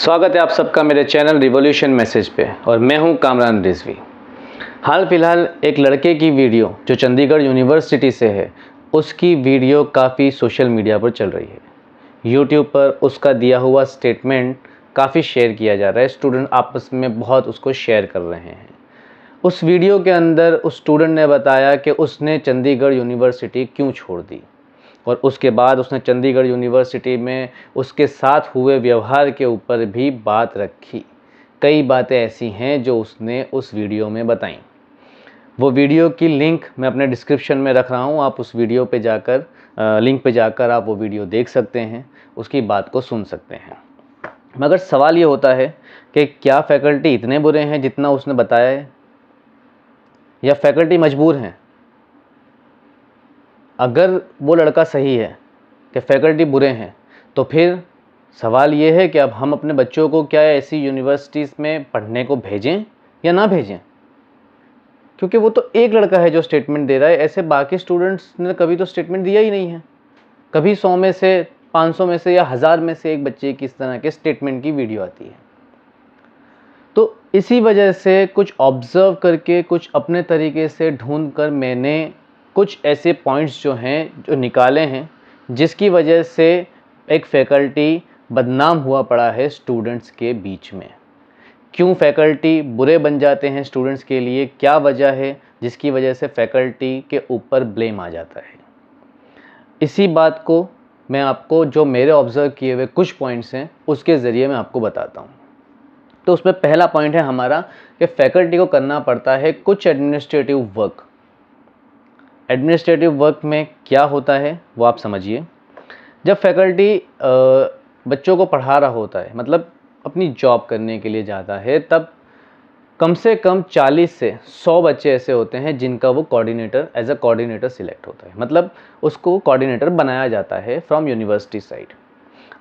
स्वागत है आप सबका मेरे चैनल रिवॉल्यूशन मैसेज पे और मैं हूं कामरान रिजवी। हाल फिलहाल एक लड़के की वीडियो जो चंडीगढ़ यूनिवर्सिटी से है, उसकी वीडियो काफ़ी सोशल मीडिया पर चल रही है। यूट्यूब पर उसका दिया हुआ स्टेटमेंट काफ़ी शेयर किया जा रहा है। स्टूडेंट आपस में बहुत उसको शेयर कर रहे हैं। उस वीडियो के अंदर उस स्टूडेंट ने बताया कि उसने चंडीगढ़ यूनिवर्सिटी क्यों छोड़ दी और उसके बाद उसने चंडीगढ़ यूनिवर्सिटी में उसके साथ हुए व्यवहार के ऊपर भी बात रखी। कई बातें ऐसी हैं जो उसने उस वीडियो में बताई। वो वीडियो की लिंक मैं अपने डिस्क्रिप्शन में रख रहा हूँ। आप उस वीडियो पे जाकर लिंक पे जाकर आप वो वीडियो देख सकते हैं, उसकी बात को सुन सकते हैं। मगर सवाल ये होता है कि क्या फैकल्टी इतने बुरे हैं जितना उसने बताया है, या फैकल्टी मजबूर हैं? अगर वो लड़का सही है कि फैकल्टी बुरे हैं, तो फिर सवाल ये है कि अब हम अपने बच्चों को क्या ऐसी यूनिवर्सिटीज़ में पढ़ने को भेजें या ना भेजें? क्योंकि वो तो एक लड़का है जो स्टेटमेंट दे रहा है, ऐसे बाकी स्टूडेंट्स ने कभी तो स्टेटमेंट दिया ही नहीं है। कभी 100 में से, 500 में से या 1000 में से एक बच्चे की इस तरह के स्टेटमेंट की वीडियो आती है। तो इसी वजह से कुछ ऑब्ज़र्व करके, कुछ अपने तरीके से ढूंढ कर मैंने कुछ ऐसे पॉइंट्स जो हैं जो निकाले हैं, जिसकी वजह से एक फैकल्टी बदनाम हुआ पड़ा है स्टूडेंट्स के बीच में। क्यों फैकल्टी बुरे बन जाते हैं स्टूडेंट्स के लिए, क्या वजह है जिसकी वजह से फैकल्टी के ऊपर ब्लेम आ जाता है। इसी बात को मैं आपको, जो मेरे ऑब्ज़र्व किए हुए कुछ पॉइंट्स हैं, उसके ज़रिए मैं आपको बताता हूँ। तो उसमें पहला पॉइंट है हमारा कि फैकल्टी को करना पड़ता है कुछ एडमिनिस्ट्रेटिव वर्क। एडमिनिस्ट्रेटिव वर्क में क्या होता है वो आप समझिए। जब फैकल्टी बच्चों को पढ़ा रहा होता है, मतलब अपनी जॉब करने के लिए जाता है, तब कम से कम 40 से 100 बच्चे ऐसे होते हैं जिनका वो coordinator, as a coordinator select होता है। मतलब उसको कोऑर्डिनेटर बनाया जाता है फ्रॉम यूनिवर्सिटी साइड।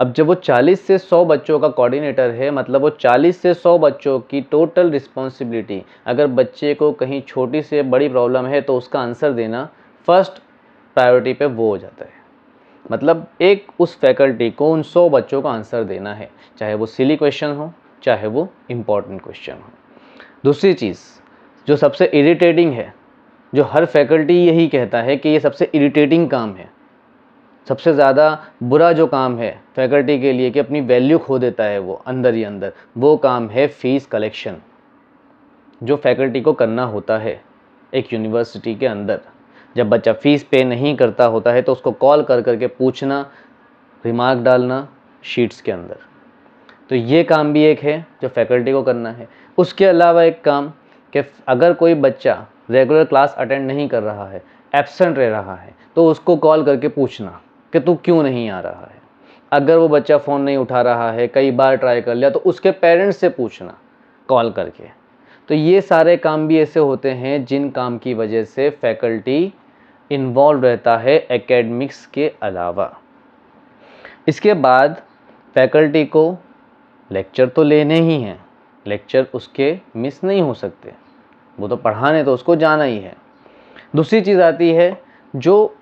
अब जब वो 40 से 100 बच्चों का कोऑर्डिनेटर है, मतलब वो 40 से 100 बच्चों की टोटल रिस्पॉन्सिबिलिटी, अगर बच्चे को कहीं छोटी से बड़ी प्रॉब्लम है तो उसका आंसर देना फर्स्ट प्रायोरिटी पे वो हो जाता है। मतलब एक उस फैकल्टी को उन 100 बच्चों का आंसर देना है, चाहे वो सिली क्वेश्चन हो, चाहे वो इम्पॉर्टेंट क्वेश्चन हो। दूसरी चीज़ जो सबसे इरिटेटिंग है, जो हर फैकल्टी यही कहता है कि ये सबसे इरिटेटिंग काम है, सबसे ज़्यादा बुरा जो काम है फैकल्टी के लिए कि अपनी वैल्यू खो देता है वो अंदर ही अंदर, वो काम है फ़ीस कलेक्शन, जो फैकल्टी को करना होता है एक यूनिवर्सिटी के अंदर। जब बच्चा फ़ीस पे नहीं करता होता है तो उसको कॉल कर करके पूछना, रिमार्क डालना शीट्स के अंदर। तो ये काम भी एक है जो फैकल्टी को करना है। उसके अलावा एक काम कि अगर कोई बच्चा रेगुलर क्लास अटेंड नहीं कर रहा है, एब्सेंट रह रहा है, तो उसको कॉल करके पूछना कि तू क्यों नहीं आ रहा है। अगर वो बच्चा फ़ोन नहीं उठा रहा है, कई बार ट्राई कर लिया, तो उसके पेरेंट्स से पूछना कॉल करके। तो ये सारे काम भी ऐसे होते हैं जिन काम की वजह से फैकल्टी इन्वॉल्व रहता है एकेडमिक्स के अलावा। इसके बाद फैकल्टी को लेक्चर तो लेने ही हैं, लेक्चर उसके मिस नहीं हो सकते, वो तो पढ़ाने तो उसको जाना ही है। दूसरी चीज़ आती है जो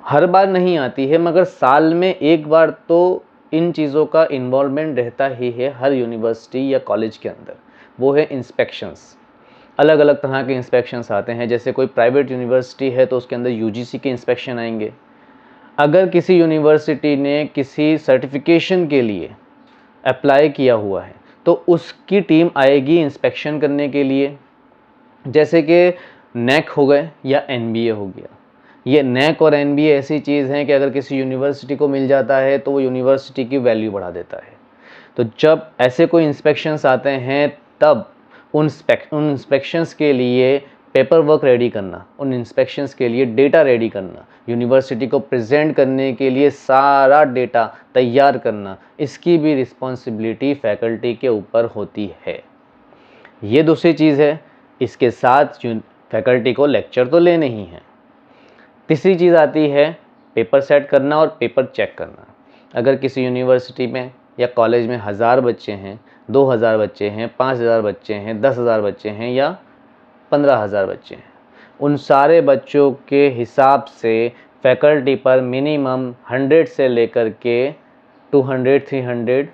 हर बार नहीं आती है, मगर साल में एक बार तो इन चीज़ों का इन्वॉल्वमेंट रहता ही है हर यूनिवर्सिटी या कॉलेज के अंदर। वो है इंस्पेक्शंस। अलग अलग तरह के इंस्पेक्शंस आते हैं। जैसे कोई प्राइवेट यूनिवर्सिटी है तो उसके अंदर यूजीसी के इंस्पेक्शन आएंगे। अगर किसी यूनिवर्सिटी ने किसी सर्टिफिकेशन के लिए अप्लाई किया हुआ है तो उसकी टीम आएगी इंस्पेक्शन करने के लिए। जैसे कि नैक हो गए या एनबीए हो गया। ये नैक और एनबीए ऐसी चीज़ हैं कि अगर किसी यूनिवर्सिटी को मिल जाता है तो वो यूनिवर्सिटी की वैल्यू बढ़ा देता है। तो जब ऐसे कोई इंस्पेक्शंस आते हैं तब उन इंस्पेक्शंस के लिए पेपर वर्क रेडी करना, उन इंस्पेक्शंस के लिए डेटा रेडी करना, यूनिवर्सिटी को प्रेजेंट करने के लिए सारा डेटा तैयार करना, इसकी भी रिस्पॉन्सिबिलिटी फैकल्टी के ऊपर होती है। ये दूसरी चीज़ है। इसके साथ फैकल्टी को लेक्चर तो लेने ही हैं। तीसरी चीज़ आती है पेपर सेट करना और पेपर चेक करना। अगर किसी यूनिवर्सिटी में या कॉलेज में 1000 बच्चे हैं, 2000 बच्चे हैं, 5000 बच्चे हैं, 10,000 बच्चे हैं या 15,000 बच्चे हैं, उन सारे बच्चों के हिसाब से फैकल्टी पर मिनिमम 100 से लेकर के 200, 300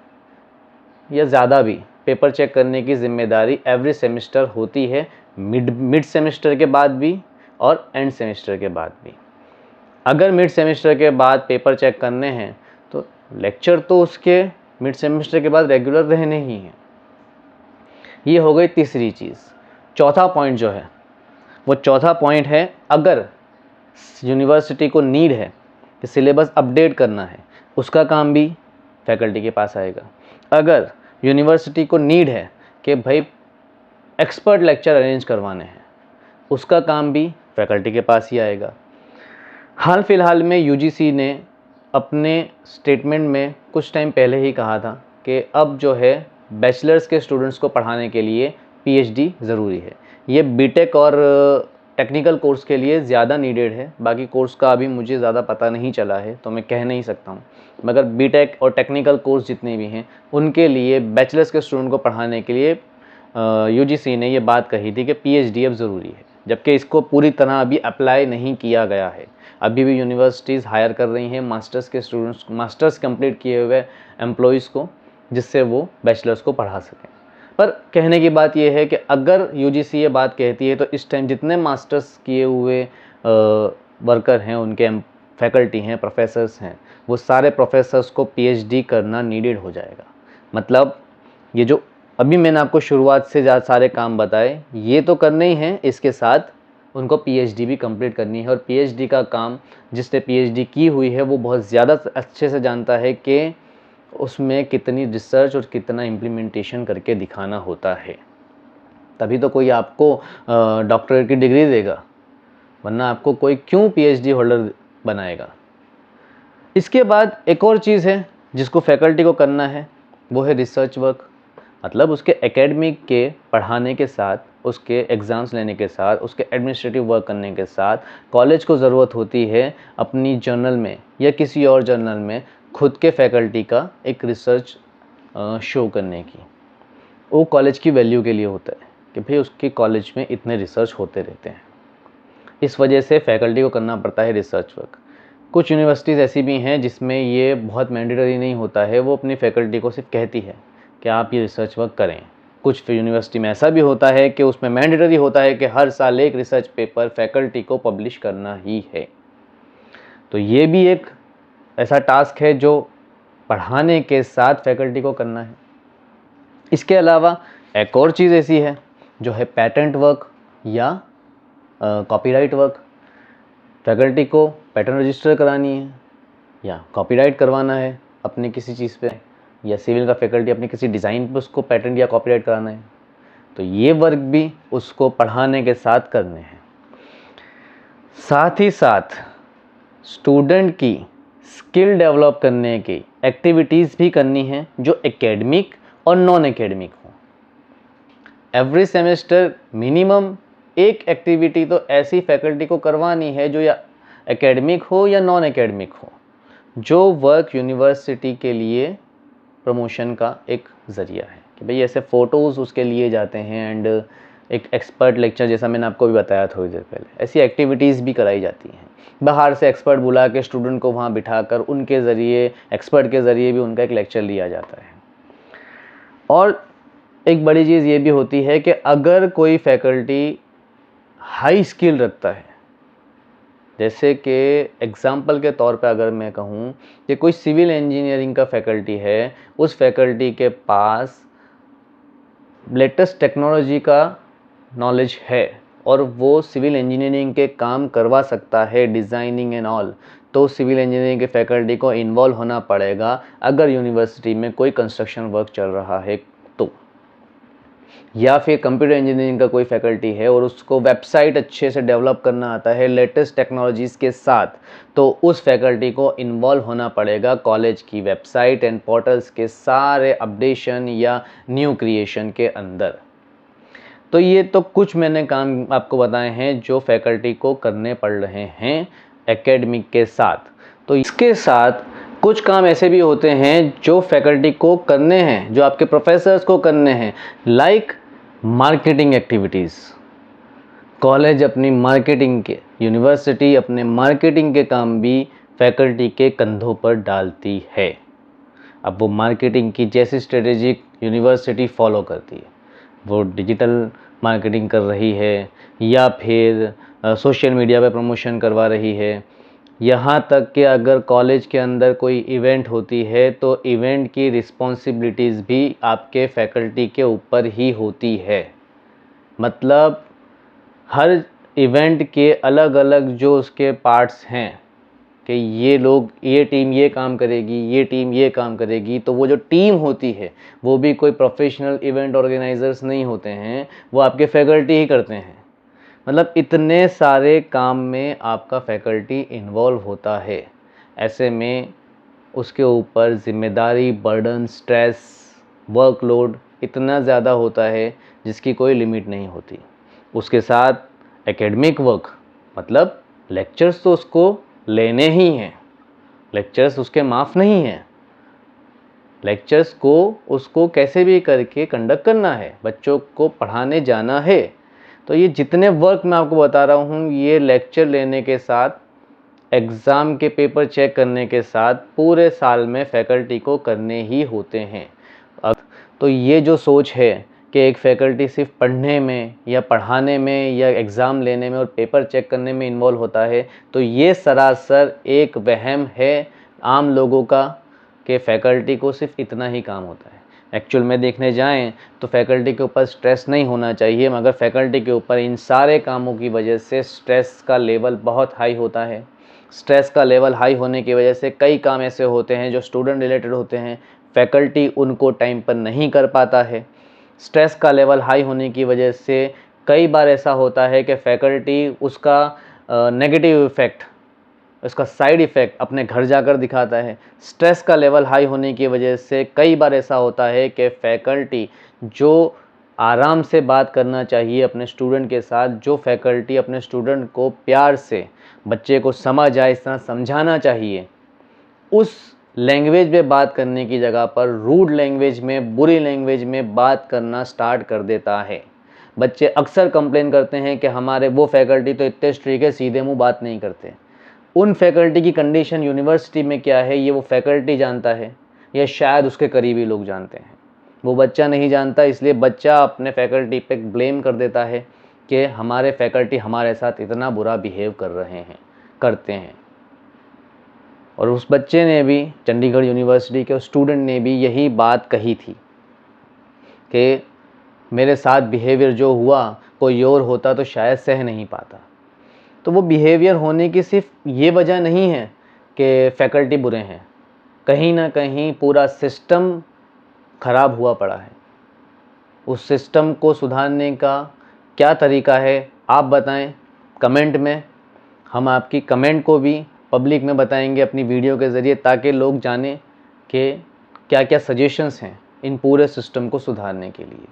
या ज़्यादा भी पेपर चेक करने की जिम्मेदारी एवरी सेमेस्टर होती है, मिड सेमेस्टर के बाद भी और एंड सेमेस्टर के बाद भी। अगर मिड सेमेस्टर के बाद पेपर चेक करने हैं तो लेक्चर तो उसके मिड सेमेस्टर के बाद रेगुलर रहने ही हैं। ये हो गई तीसरी चीज़। चौथा पॉइंट जो है वो चौथा पॉइंट है, अगर यूनिवर्सिटी को नीड है कि सिलेबस अपडेट करना है, उसका काम भी फैकल्टी के पास आएगा। अगर यूनिवर्सिटी को नीड है कि भाई एक्सपर्ट लेक्चर अरेंज करवाने हैं, उसका काम भी फैकल्टी के पास ही आएगा। हाल फिलहाल में यूजीसी ने अपने स्टेटमेंट में कुछ टाइम पहले ही कहा था कि अब जो है बैचलर्स के स्टूडेंट्स को पढ़ाने के लिए पीएचडी ज़रूरी है। ये बीटेक और टेक्निकल कोर्स के लिए ज़्यादा नीडेड है, बाकी कोर्स का अभी मुझे ज़्यादा पता नहीं चला है तो मैं कह नहीं सकता हूँ, मगर बीटेक और टेक्निकल कोर्स जितने भी हैं उनके लिए बैचलर्स के स्टूडेंट को पढ़ाने के लिए यूजीसी ने ये बात कही थी कि पीएचडी अब ज़रूरी है, जबकि इसको पूरी तरह अभी अप्लाई नहीं किया गया है। अभी भी यूनिवर्सिटीज़ हायर कर रही हैं मास्टर्स के स्टूडेंट्स, मास्टर्स कंप्लीट किए हुए एम्प्लॉयज़ को, जिससे वो बैचलर्स को पढ़ा सकें। पर कहने की बात यह है कि अगर यूजीसी ये बात कहती है तो इस टाइम जितने मास्टर्स किए हुए वर्कर हैं, उनके फैकल्टी हैं, प्रोफेसर्स हैं, वो सारे प्रोफेसर्स को पीएचडी करना नीडेड हो जाएगा। मतलब ये जो अभी मैंने आपको शुरुआत से सारे काम बताए ये तो करने ही हैं, इसके साथ उनको पीएचडी भी कंप्लीट करनी है। और पीएचडी का काम जिसने पीएचडी की हुई है वो बहुत ज़्यादा अच्छे से जानता है कि उसमें कितनी रिसर्च और कितना इम्प्लीमेंटेशन करके दिखाना होता है, तभी तो कोई आपको डॉक्टरेट की डिग्री देगा, वरना आपको कोई क्यों पीएचडी होल्डर बनाएगा। इसके बाद एक और चीज़ है जिसको फैकल्टी को करना है, वो है रिसर्च वर्क। मतलब उसके एकेडमिक के पढ़ाने के साथ, उसके एग्ज़ाम्स लेने के साथ, उसके एडमिनिस्ट्रेटिव वर्क करने के साथ कॉलेज को ज़रूरत होती है अपनी जर्नल में या किसी और जर्नल में खुद के फैकल्टी का एक रिसर्च शो करने की। वो कॉलेज की वैल्यू के लिए होता है कि भाई उसके कॉलेज में इतने रिसर्च होते रहते हैं, इस वजह से फैकल्टी को करना पड़ता है रिसर्च वर्क। कुछ यूनिवर्सिटीज़ ऐसी भी हैं जिसमें ये बहुत मैंडेटरी नहीं होता है, वो अपनी फैकल्टी को सिर्फ कहती है कि आप ये रिसर्च वर्क करें। कुछ यूनिवर्सिटी में ऐसा भी होता है कि उसमें मैंडेटरी होता है कि हर साल एक रिसर्च पेपर फैकल्टी को पब्लिश करना ही है। तो ये भी एक ऐसा टास्क है जो पढ़ाने के साथ फैकल्टी को करना है। इसके अलावा एक और चीज़ ऐसी है जो है पेटेंट वर्क या कॉपीराइट वर्क। फैकल्टी को पेटेंट रजिस्टर करानी है या कॉपीराइट करवाना है अपने किसी चीज़ पे, या सिविल का फैकल्टी अपनी किसी डिज़ाइन पे उसको पेटेंट या कॉपीराइट कराना है, तो ये वर्क भी उसको पढ़ाने के साथ करने हैं। साथ ही साथ स्टूडेंट की स्किल डेवलप करने की एक्टिविटीज़ भी करनी है जो एकेडमिक और नॉन एकेडमिक हो। एवरी सेमेस्टर मिनिमम एक एक्टिविटी तो ऐसी फैकल्टी को करवानी है जो या एकेडमिक हो या नॉन एकेडमिक हो, जो वर्क यूनिवर्सिटी के लिए प्रमोशन का एक ज़रिया है कि भाई ऐसे फ़ोटोज़ उसके लिए जाते हैं एंड एक एक्सपर्ट लेक्चर, जैसा मैंने आपको भी बताया थोड़ी देर पहले, ऐसी एक्टिविटीज़ भी कराई जाती हैं। बाहर से एक्सपर्ट बुला के स्टूडेंट को वहाँ बिठाकर उनके ज़रिए, एक्सपर्ट के ज़रिए भी उनका एक लेक्चर लिया जाता है। और एक बड़ी चीज़ ये भी होती है कि अगर कोई फैकल्टी हाई स्किल रखता है, जैसे कि एग्ज़ाम्पल के तौर पे अगर मैं कहूँ कि कोई सिविल इंजीनियरिंग का फैकल्टी है, उस फैकल्टी के पास लेटेस्ट टेक्नोलॉजी का नॉलेज है और वो सिविल इंजीनियरिंग के काम करवा सकता है, डिज़ाइनिंग एंड ऑल, तो सिविल इंजीनियरिंग के फैकल्टी को इन्वॉल्व होना पड़ेगा अगर यूनिवर्सिटी में कोई कंस्ट्रक्शन वर्क चल रहा है तो। या फिर कंप्यूटर इंजीनियरिंग का कोई फैकल्टी है और उसको वेबसाइट अच्छे से डेवलप करना आता है लेटेस्ट टेक्नोलॉजीज़ के साथ, तो उस फैकल्टी को इन्वॉल्व होना पड़ेगा कॉलेज की वेबसाइट एंड पोर्टल्स के सारे अपडेशन या न्यू क्रिएशन के अंदर। तो ये तो कुछ मैंने काम आपको बताए हैं जो फैकल्टी को करने पड़ रहे हैं एकेडमिक के साथ। तो इसके साथ कुछ काम ऐसे भी होते हैं जो फैकल्टी को करने हैं, जो आपके प्रोफेसर्स को करने हैं, लाइक मार्केटिंग एक्टिविटीज़। कॉलेज अपनी मार्केटिंग के, यूनिवर्सिटी अपने मार्केटिंग के काम भी फैकल्टी के कंधों पर डालती है। अब वो मार्केटिंग की जैसी स्ट्रेटेजी यूनिवर्सिटी फॉलो करती है, वो डिजिटल मार्केटिंग कर रही है या फिर सोशल मीडिया पे प्रमोशन करवा रही है, यहाँ तक कि अगर कॉलेज के अंदर कोई इवेंट होती है तो इवेंट की रिस्पॉन्सिबिलिटीज़ भी आपके फैकल्टी के ऊपर ही होती है। मतलब हर इवेंट के अलग अलग जो उसके पार्ट्स हैं कि ये लोग, ये टीम ये काम करेगी, ये टीम ये काम करेगी, तो वो जो टीम होती है वो भी कोई प्रोफेशनल इवेंट ऑर्गेनाइजर्स नहीं होते हैं, वो आपके फैकल्टी ही करते हैं। मतलब इतने सारे काम में आपका फैकल्टी इन्वॉल्व होता है। ऐसे में उसके ऊपर ज़िम्मेदारी, बर्डन, स्ट्रेस, वर्कलोड इतना ज़्यादा होता है जिसकी कोई लिमिट नहीं होती। उसके साथ एकेडमिक वर्क, मतलब लेक्चर्स तो उसको लेने ही हैं, लेक्चर्स उसके माफ़ नहीं हैं, लेक्चर्स को उसको कैसे भी करके कंडक्ट करना है, बच्चों को पढ़ाने जाना है। तो ये जितने वर्क मैं आपको बता रहा हूँ, ये लेक्चर लेने के साथ, एग्ज़ाम के पेपर चेक करने के साथ पूरे साल में फैकल्टी को करने ही होते हैं। अब तो ये जो सोच है कि एक फैकल्टी सिर्फ पढ़ने में या पढ़ाने में या एग्ज़ाम लेने में और पेपर चेक करने में इन्वॉल्व होता है, तो ये सरासर एक वहम है आम लोगों का कि फैकल्टी को सिर्फ इतना ही काम होता है। एक्चुअल में देखने जाएं तो फैकल्टी के ऊपर स्ट्रेस नहीं होना चाहिए, मगर फैकल्टी के ऊपर इन सारे कामों की वजह से स्ट्रेस का लेवल बहुत हाई होता है। स्ट्रेस का लेवल हाई होने की वजह से कई काम ऐसे होते हैं जो स्टूडेंट रिलेटेड होते हैं, फैकल्टी उनको टाइम पर नहीं कर पाता है। स्ट्रेस का लेवल हाई होने की वजह से कई बार ऐसा होता है कि फैकल्टी उसका नेगेटिव इफ़ेक्ट, उसका साइड इफ़ेक्ट अपने घर जाकर दिखाता है। स्ट्रेस का लेवल हाई होने की वजह से कई बार ऐसा होता है कि फैकल्टी जो आराम से बात करना चाहिए अपने स्टूडेंट के साथ, जो फैकल्टी अपने स्टूडेंट को प्यार से, बच्चे को समझ आए इस तरह समझाना चाहिए, उस लैंग्वेज में बात करने की जगह पर रूड लैंग्वेज में, बुरी लैंग्वेज में बात करना स्टार्ट कर देता है। बच्चे अक्सर कंप्लेन करते हैं कि हमारे वो फैकल्टी तो इतने स्ट्रिक्ट है, सीधे मुँह बात नहीं करते। उन फैकल्टी की कंडीशन यूनिवर्सिटी में क्या है ये वो फैकल्टी जानता है, या शायद उसके करीबी लोग जानते हैं। वो बच्चा नहीं जानता, इसलिए बच्चा अपने फैकल्टी पे ब्लेम कर देता है कि हमारे फैकल्टी हमारे साथ इतना बुरा बिहेव कर रहे हैं, करते हैं। और उस बच्चे ने भी, चंडीगढ़ यूनिवर्सिटी के स्टूडेंट ने भी यही बात कही थी कि मेरे साथ बिहेवियर जो हुआ, कोई और होता तो शायद सह नहीं पाता। तो वो बिहेवियर होने की सिर्फ ये वजह नहीं है कि फैकल्टी बुरे हैं, कहीं ना कहीं पूरा सिस्टम ख़राब हुआ पड़ा है। उस सिस्टम को सुधारने का क्या तरीका है आप बताएं कमेंट में। हम आपकी कमेंट को भी पब्लिक में बताएंगे अपनी वीडियो के ज़रिए, ताकि लोग जानें कि क्या क्या सजेशंस हैं इन पूरे सिस्टम को सुधारने के लिए।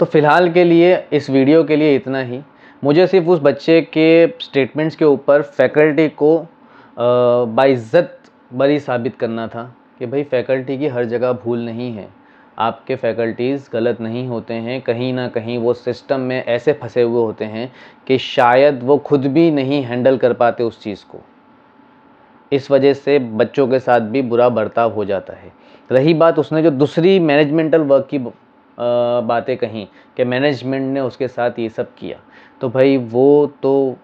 तो फ़िलहाल के लिए इस वीडियो के लिए इतना ही। मुझे सिर्फ उस बच्चे के स्टेटमेंट्स के ऊपर फैकल्टी को बाइज़्ज़त बरी साबित करना था कि भाई फैकल्टी की हर जगह भूल नहीं है, आपके फैकल्टीज़ गलत नहीं होते हैं, कहीं ना कहीं वो सिस्टम में ऐसे फंसे हुए होते हैं कि शायद वो खुद भी नहीं हैंडल कर पाते उस चीज़ को। इस वजह से बच्चों के साथ भी बुरा बर्ताव हो जाता है। रही बात उसने जो दूसरी मैनेजमेंटल वर्क की बातें कहीं कि मैनेजमेंट ने उसके साथ ये सब किया, तो भाई वो तो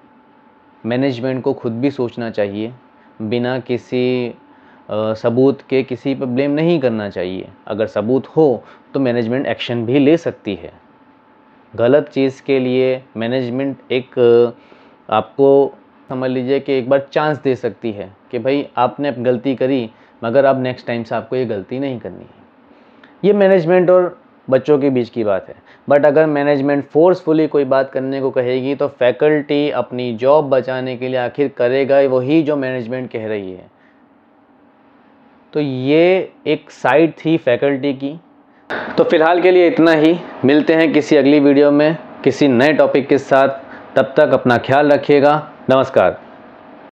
मैनेजमेंट को खुद भी सोचना चाहिए, बिना किसी सबूत के किसी पर ब्लेम नहीं करना चाहिए। अगर सबूत हो तो मैनेजमेंट एक्शन भी ले सकती है। गलत चीज़ के लिए मैनेजमेंट एक आपको समझ लीजिए कि एक बार चांस दे सकती है कि भाई आपने गलती करी, मगर अब नेक्स्ट टाइम से आपको ये गलती नहीं करनी है। ये मैनेजमेंट और बच्चों के बीच की बात है। बट अगर मैनेजमेंट फोर्सफुली कोई बात करने को कहेगी तो फैकल्टी अपनी जॉब बचाने के लिए आखिर करेगा वही जो मैनेजमेंट कह रही है। तो ये एक साइड थी फैकल्टी की। तो फ़िलहाल के लिए इतना ही। मिलते हैं किसी अगली वीडियो में किसी नए टॉपिक के साथ। तब तक अपना ख्याल रखिएगा। नमस्कार।